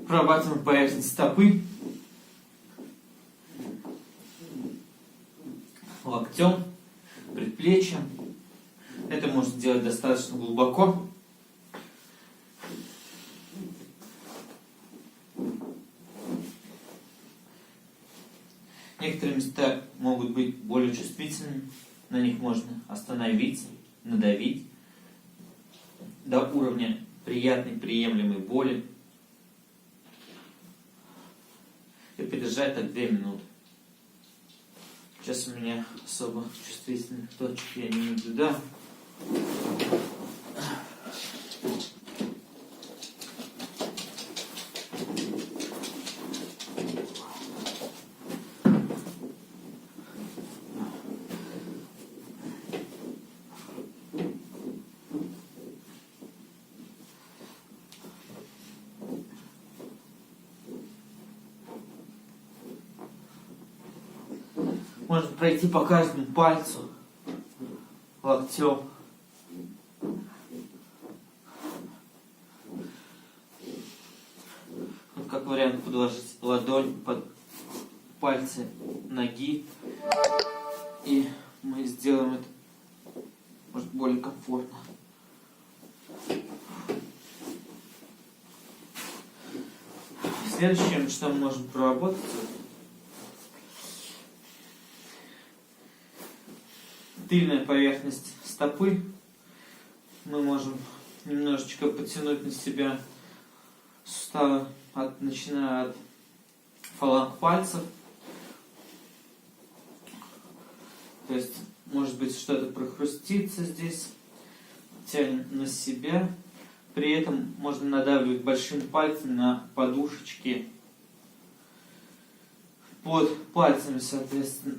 Прорабатываем поверхность стопы локтем, предплечьем. Это можно делать достаточно глубоко. Некоторые места могут быть более чувствительными. На них можно остановиться, надавить до уровня приятной, приемлемой боли и подержать так 2 минуты. Сейчас у меня особо чувствительных точек я не наблюдаю. Можно пройти по каждому пальцу локтем. Вот как вариант подложить ладонь под пальцы ноги. И мы сделаем это, может, более комфортно. Следующее, что мы можем проработать, тыльная поверхность стопы. Мы можем немножечко потянуть на себя суставы, начиная от фаланг пальцев. То есть, может быть, что-то прохрустится здесь. Тянем на себя. При этом можно надавливать большим пальцем на подушечки под пальцами, соответственно.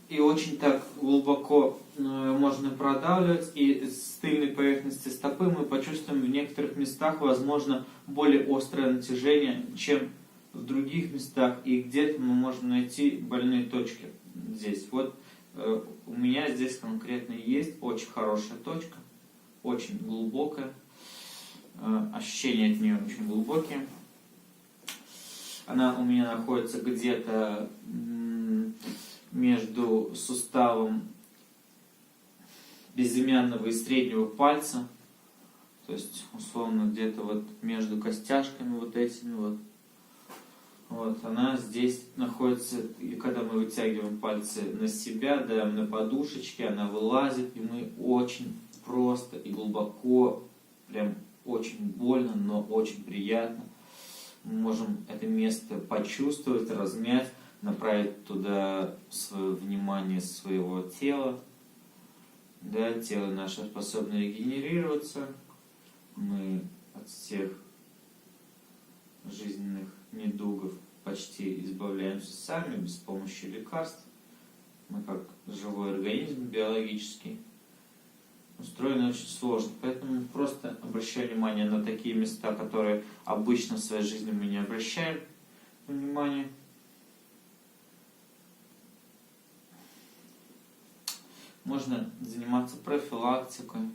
И очень так глубоко можно продавливать. И с тыльной поверхности стопы мы почувствуем в некоторых местах, возможно, более острое натяжение, чем в других местах. И где-то мы можем найти больные точки здесь. Вот у меня здесь конкретно есть очень хорошая точка, очень глубокая. Ощущения от нее очень глубокие. Она у меня находится где-то между суставом безымянного и среднего пальца, то есть условно где-то вот между костяшками вот этими вот. Вот она здесь находится, и когда мы вытягиваем пальцы на себя, даем на подушечки, она вылазит, и мы очень просто и глубоко, прям очень больно, но очень приятно, мы можем это место почувствовать, размять, направить туда свое внимание своего тела. Да, тело наше способно регенерироваться. Мы от всех жизненных недугов почти избавляемся сами, без помощи лекарств. Мы как живой организм биологический. Устроено очень сложно. Поэтому просто обращаю внимание на такие места, которые обычно в своей жизни мы не обращаем внимания. Можно заниматься профилактикой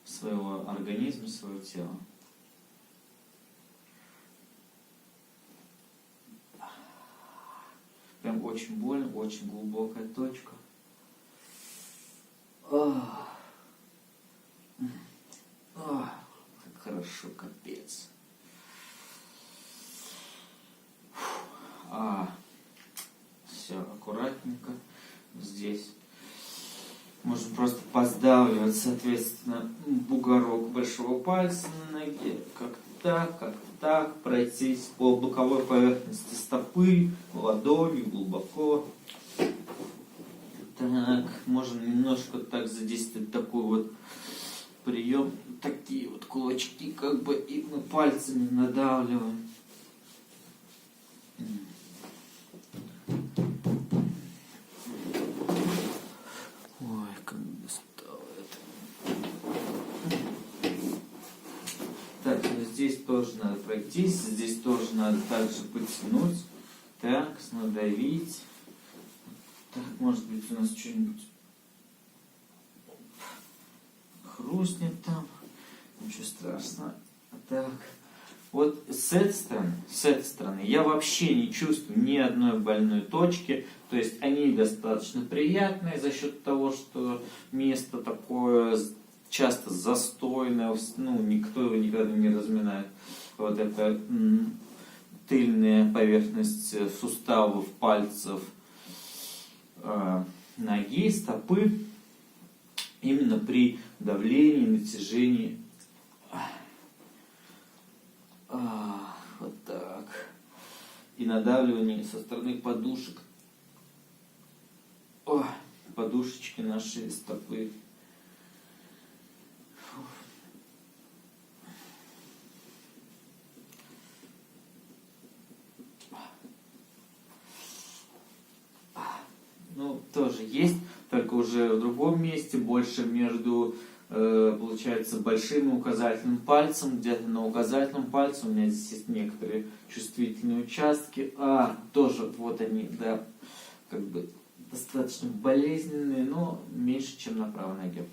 своего организма, своего тела. Прям очень больно, очень глубокая точка. Как хорошо, капец. Все аккуратненько здесь. Можно просто поздавливать, соответственно, бугорок большого пальца на ноге. Как так, пройтись по боковой поверхности стопы, ладонью глубоко. Так, можно немножко так задействовать такой вот прием. Такие вот кулачки, как бы, и мы пальцами надавливаем. Здесь тоже надо пройтись, здесь тоже надо также потянуть, так, надавить. Так, может быть, у нас что-нибудь хрустнет там, ничего страшного. Так, Вот с этой стороны я вообще не чувствую ни одной больной точки. То есть они достаточно приятные за счет того, что место такое часто застойное, ну, никто его никогда не разминает. Вот это тыльная поверхность суставов, пальцев, ноги, стопы. Именно при давлении, натяжении. Вот так. И надавливании со стороны подушек. Подушечки нашей стопы. Ну, тоже есть, только уже в другом месте, больше между, получается, большим и указательным пальцем. Где-то на указательном пальце у меня здесь есть некоторые чувствительные участки. Тоже вот они, да, как бы достаточно болезненные, но меньше, чем на правой ноге.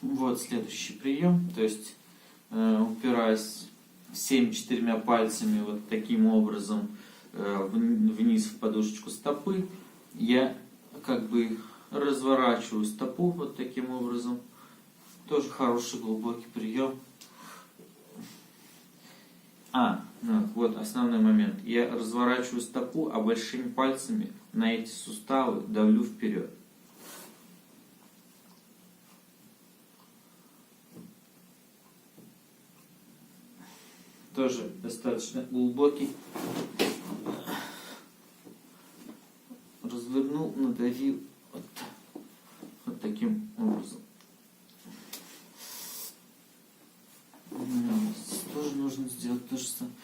Вот следующий прием, то есть упираясь всеми 4 пальцами вот таким образом вниз в подушечку стопы, я как бы разворачиваю стопу вот таким образом. Тоже хороший глубокий прием. Вот основной момент. Я разворачиваю стопу, а большими пальцами на эти суставы давлю вперед. Тоже достаточно глубокий. Развернул, надавил вот таким образом. Здесь тоже нужно сделать то же самое.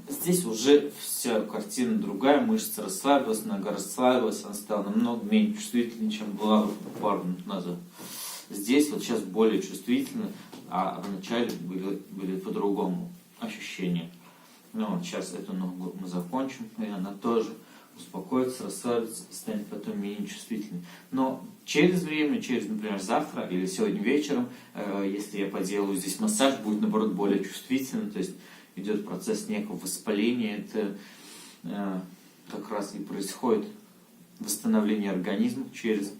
Здесь уже вся картина другая, мышца расслабилась, нога расслабилась, она стала намного менее чувствительной, чем была пару минут назад. Здесь вот сейчас более чувствительно, а вначале были по-другому ощущения. Ну вот сейчас эту ногу мы закончим, и она тоже успокоится, расслабится и станет потом менее чувствительной. Но через время, например, завтра или сегодня вечером, если я поделаю здесь массаж, будет наоборот более чувствительно, то есть идет процесс некого воспаления, это как раз и происходит восстановление организма через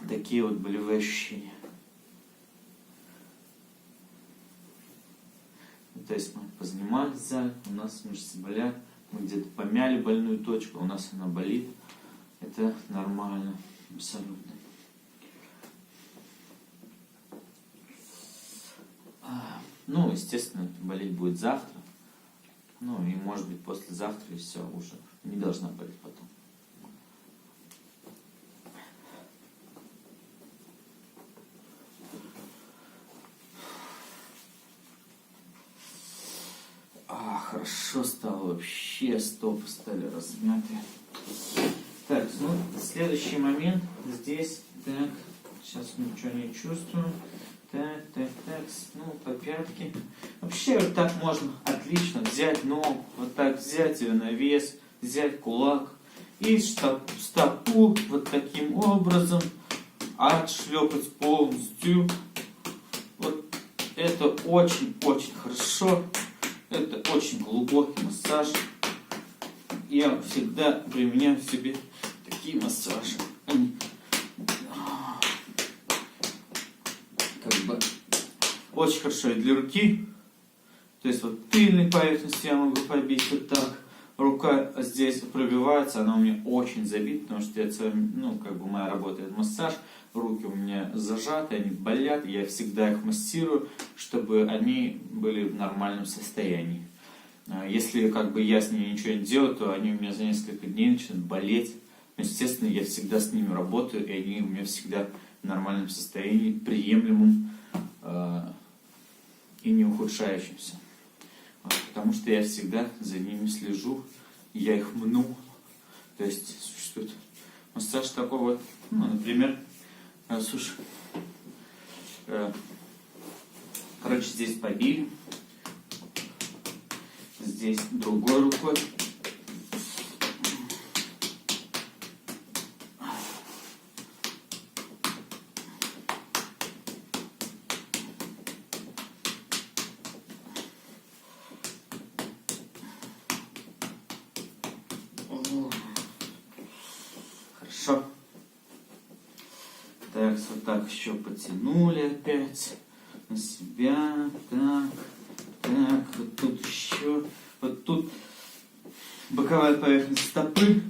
такие вот болевые ощущения. То есть мы позанимались в зале, у нас мышцы болят, мы где-то помяли больную точку, у нас она болит. Это нормально, абсолютно. Ну, естественно, болеть будет завтра. Ну, и может быть послезавтра, и все, уже не должна болеть потом. Хорошо стало вообще, стопы стали размятые. Так, ну, следующий момент. Здесь, так, сейчас ничего не чувствую. Так, ну, по пятке. Вообще, вот так можно отлично взять ногу, вот так взять ее на вес, взять кулак и стопу вот таким образом отшлепать полностью. Вот это очень-очень хорошо. Это очень глубокий массаж. Я всегда применяю в себе такие массажи. Как бы очень хорошо и для руки. То есть вот тыльной поверхностью я могу побить вот так. Рука здесь пробивается, она у меня очень забита, потому что это, ну, как бы моя работа это массаж. Руки у меня зажаты, они болят, я всегда их массирую, чтобы они были в нормальном состоянии. Если как бы я с ними ничего не делаю, то они у меня за несколько дней начинают болеть. Но, естественно, я всегда с ними работаю, и они у меня всегда в нормальном состоянии, приемлемом и не ухудшающемся. Потому что я всегда за ними слежу, я их мну. То есть существует массаж такой вот, ну, например, короче, здесь побили, здесь другой рукой Хорошо. Так, вот так еще потянули опять на себя. Так, так, вот тут еще. Вот тут боковая поверхность стопы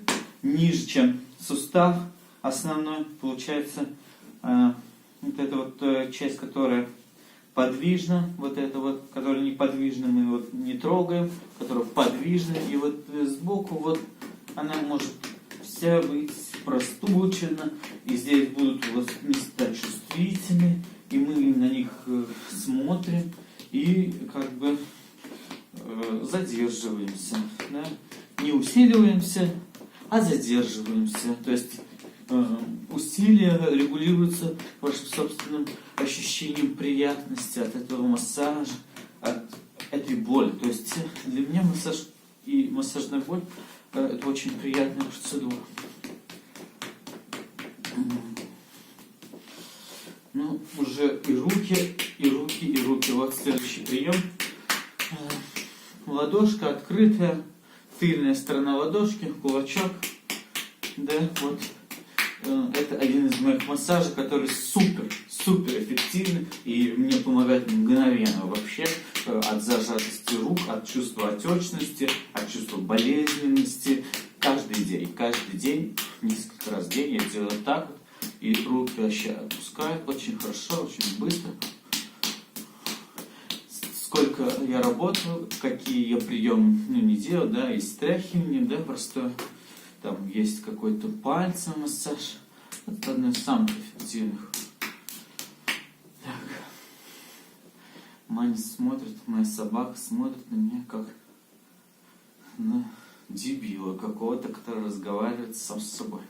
ниже, чем сустав основной. Получается, вот эта вот часть, которая подвижна, вот эта вот, которая неподвижна, мы вот не трогаем, которая подвижна, и вот сбоку вот она может вся быть простучена, и здесь будут у вас места чувствительные, и мы на них смотрим и как бы задерживаемся, да? Не усиливаемся, а задерживаемся. То есть усилия регулируются вашим собственным ощущением приятности от этого массажа, от этой боли. То есть для меня массаж и массажная боль это очень приятная процедура. Ну, уже и руки, и руки, и руки. Вот следующий прием. Ладошка открытая, тыльная сторона ладошки, кулачок. Да, вот. Это один из моих массажей, который супер эффективный и мне помогает мгновенно вообще от зажатости рук, от чувства отечности, от чувства болезненности. Каждый день, несколько раз в день я делаю так вот, и руки вообще отпускают очень хорошо, очень быстро. Сколько я работаю, какие я приемы не делаю, да, и стряхивание, да, простое. Там есть какой-то пальцем массаж. Это одно из самых эффективных. Так. Маня смотрит, моя собака смотрит на меня как на дебила какого-то, который разговаривает сам с собой.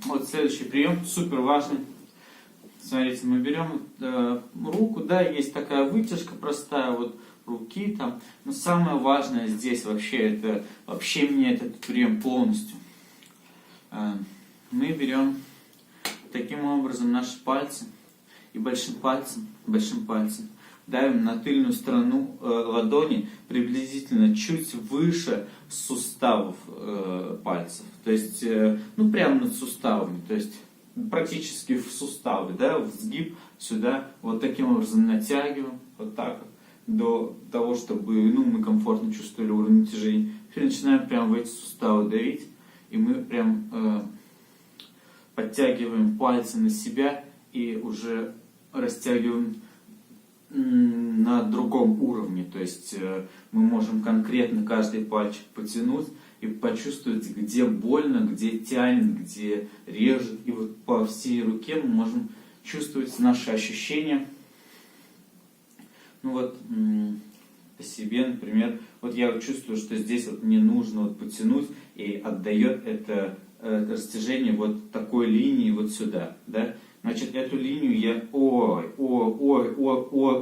Вот следующий прием, супер важный. Смотрите, мы берем руку, да, есть такая вытяжка простая, вот руки там. Но самое важное здесь вообще, это вообще меняет этот прием полностью. Мы берем таким образом наши пальцы и большим пальцем давим на тыльную сторону ладони приблизительно чуть выше суставов пальцев. То есть, ну прямо над суставами, то есть практически в суставы, да, в сгиб сюда, вот таким образом натягиваем, вот так вот, до того, чтобы мы комфортно чувствовали уровень натяжения. Теперь начинаем прямо в эти суставы давить, и мы прям подтягиваем пальцы на себя и уже растягиваем на другом уровне. То есть мы можем конкретно каждый пальчик потянуть и почувствовать, где больно, где тянет, где режет. И вот по всей руке мы можем чувствовать наши ощущения. Ну вот по себе, например, вот я чувствую, что здесь вот мне нужно вот потянуть, и отдает это растяжение вот такой линии вот сюда, да. Значит, эту линию я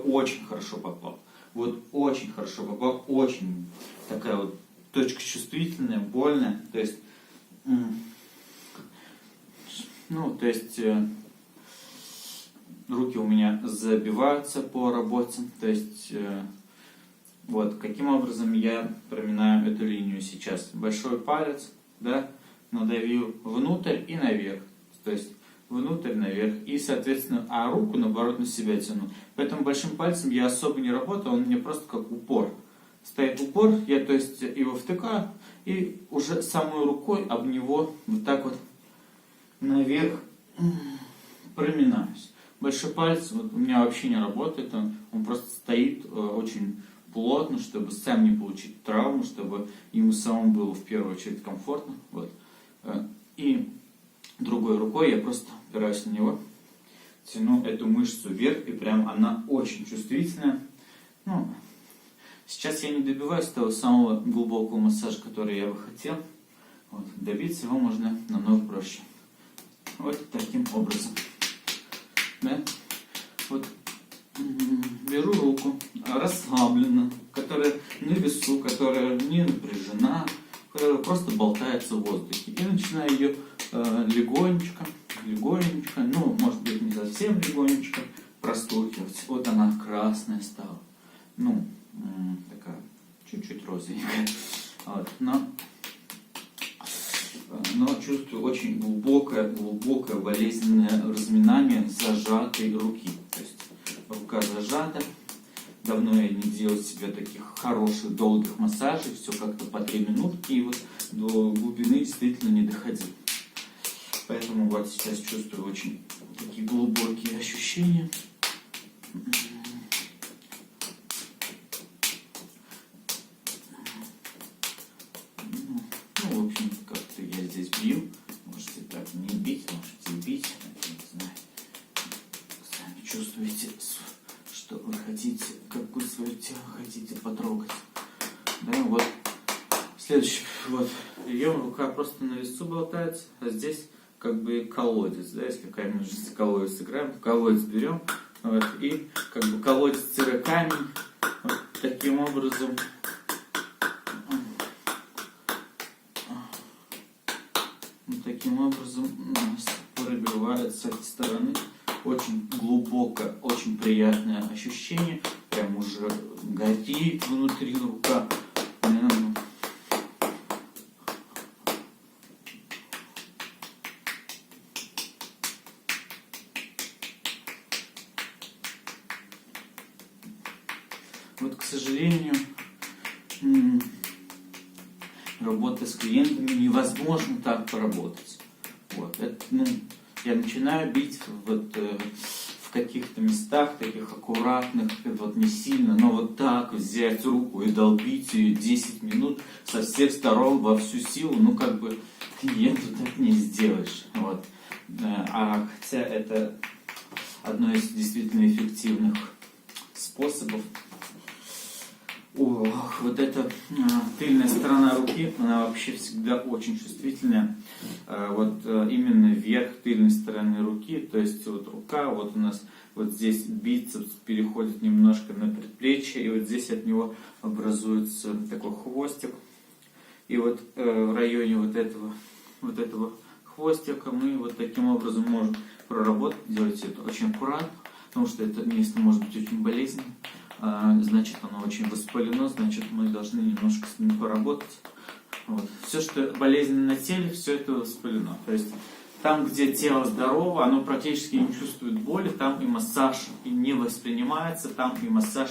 очень хорошо попал. Вот очень хорошо попал, очень такая вот точка чувствительная, больная. То есть, руки у меня забиваются по работе. То есть, вот каким образом я проминаю эту линию сейчас. Большой палец, да, надавил внутрь и наверх. То есть, внутрь, наверх, и, соответственно, а руку, наоборот, на себя тяну. Поэтому большим пальцем я особо не работаю, он мне просто как упор. Стоит упор, я, то есть, его втыкаю, и уже самой рукой об него вот так вот наверх проминаюсь. Большой палец вот у меня вообще не работает, он просто стоит очень плотно, чтобы сам не получить травму, чтобы ему самому было в первую очередь комфортно. Вот. И другой рукой я просто опираюсь на него, тяну эту мышцу вверх, и прям она очень чувствительная. Ну, сейчас я не добиваюсь того самого глубокого массажа, который я бы хотел. Вот. Добиться его можно намного проще. Вот таким образом. Да? Вот. Беру руку расслабленно, которая на весу, которая не напряжена, которая просто болтается в воздухе. И начинаю ее легонечко, ну, может быть, не совсем легонечко, простукивать. Вот она красная стала. Ну, такая, чуть-чуть розовенькая. Вот. Но это глубокое болезненное разминание зажатой руки. То есть рука зажата. Давно я не делал себе таких хороших, долгих массажей. Все как-то по 3 минутки. И вот до глубины действительно не доходил. Поэтому вот сейчас чувствую очень такие глубокие ощущения. Ну, в общем, как-то я здесь бью. Можете так не бить, можете бить. Не знаю. Сами чувствуете, что вы хотите, какое свое тело хотите потрогать. Да, вот. Следующий вот прием. Рука просто на весу болтается, а здесь как бы колодец. Да, если камень колодец играем, колодец берем. Вот, и как бы колодец-камень. Вот таким образом. Таким образом у нас пробивает с этой стороны. Очень глубоко, очень приятное ощущение. Прям уже горит внутри рука. Вот, к сожалению, работа с клиентами невозможно так поработать. Вот, это, я начинаю бить вот, в каких-то местах таких аккуратных, вот не сильно, но вот так взять руку и долбить ее 10 минут со всех сторон во всю силу, ну как бы клиенту так не сделаешь. Вот. А хотя это одно из действительно эффективных способов. Ох, вот эта тыльная сторона руки, она вообще всегда очень чувствительная. Вот именно вверх тыльной стороны руки, то есть вот рука, вот у нас вот здесь бицепс переходит немножко на предплечье, и вот здесь от него образуется такой хвостик. И вот в районе вот этого хвостика мы вот таким образом можем проработать. Делайте это очень аккуратно, потому что это место может быть очень болезненно. Значит, оно очень воспалено, значит, мы должны немножко с ним поработать. Вот. Все, что болезненно на теле, все это воспалено. То есть там, где тело здорово, оно практически не чувствует боли, там и массаж и не воспринимается, там и массаж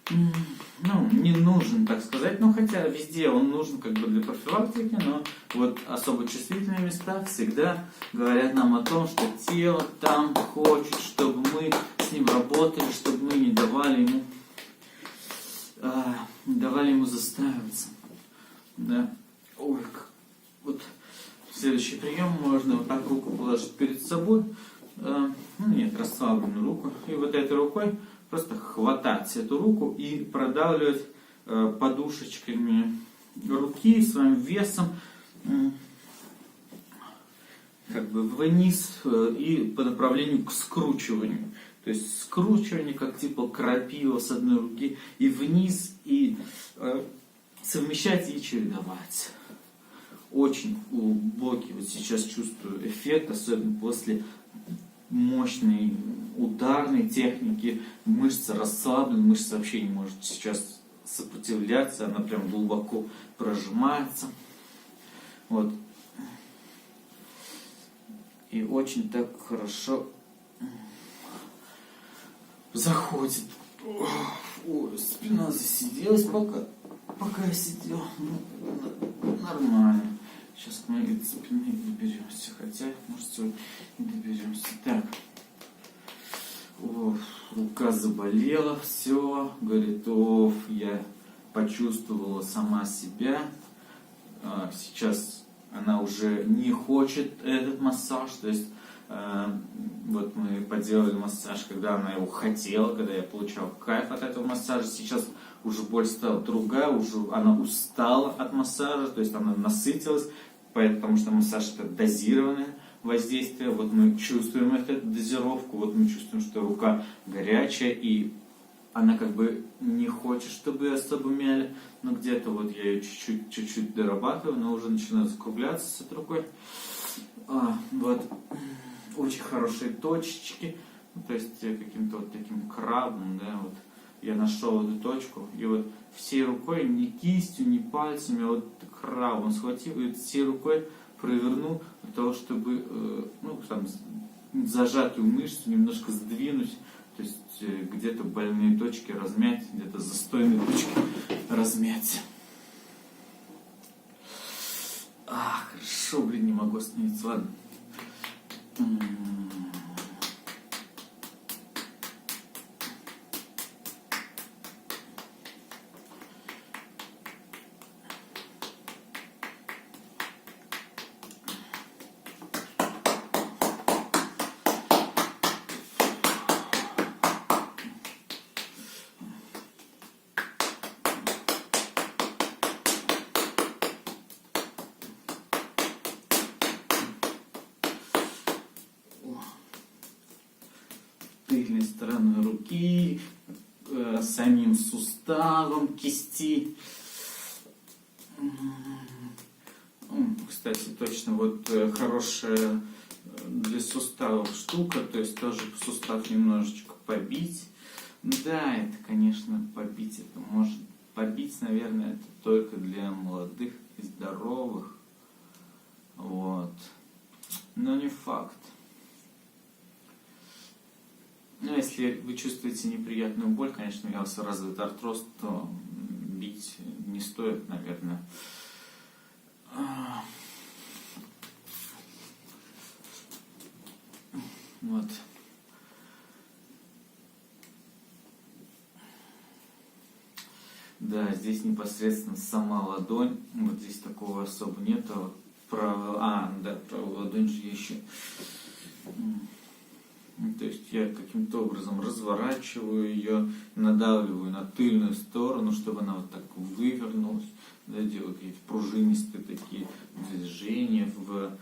не нужен, так сказать. Ну, хотя везде он нужен как бы для профилактики, но вот особо чувствительные места всегда говорят нам о том, что тело там хочет, чтобы мы с ним работали, чтобы мы не давали ему застаиваться. Да. Ой, вот следующий прием. Можно вот так руку положить перед собой. Расслабленную руку. И вот этой рукой просто хватать эту руку и продавливать подушечками руки своим весом как бы вниз и по направлению к скручиванию. То есть скручивание, как типа крапива с одной руки, и вниз, и совмещать и чередовать. Очень глубокий вот сейчас чувствую эффект, особенно после мощной ударной техники. Мышца расслаблена, мышца вообще не может сейчас сопротивляться, она прям глубоко прожимается. Вот. И очень так хорошо заходит. Ой, спина засиделась пока я сидел. Нормально. Сейчас к моей спины доберемся. Хотя, может, сегодня не доберемся. Так. Рука заболела, все. Говорит, я почувствовала сама себя. Сейчас она уже не хочет этот массаж. То есть, вот мы поделали массаж, когда она его хотела, когда я получал кайф от этого массажа. Сейчас уже боль стала другая, уже она устала от массажа, то есть она насытилась, потому что массаж это дозированное воздействие. Вот мы чувствуем эту дозировку, вот мы чувствуем, что рука горячая, и она как бы не хочет, чтобы ее особо мяли, но где-то вот я ее чуть-чуть дорабатываю, но уже начинаю закругляться с этой рукой. Вот очень хорошие точечки, то есть каким-то вот таким крабом, да, вот я нашел эту точку, и вот всей рукой, не кистью, не пальцами, а вот крабом схватил, и всей рукой проверну для того, чтобы ну, там, зажатую мышцу немножко сдвинуть, то есть где-то больные точки размять, где-то застойные точки размять. Хорошо, блин, не могу остановиться, ладно. Тыльной стороной руки, самим суставом кисти. Кстати, точно, вот хорошая для суставов штука, то есть тоже сустав немножечко побить. Да, это, конечно, побить, это может побить, наверное, это только для молодых и здоровых. Вот. Но не факт. Ну, если вы чувствуете неприятную боль, конечно, у вас развит артроз, то бить не стоит, наверное. Вот. Да, здесь непосредственно сама ладонь, вот здесь такого особо нет, а вот правую ладонь же я еще... То есть я каким-то образом разворачиваю ее, надавливаю на тыльную сторону, чтобы она вот так вывернулась, да, делаю какие-то пружинистые такие движения в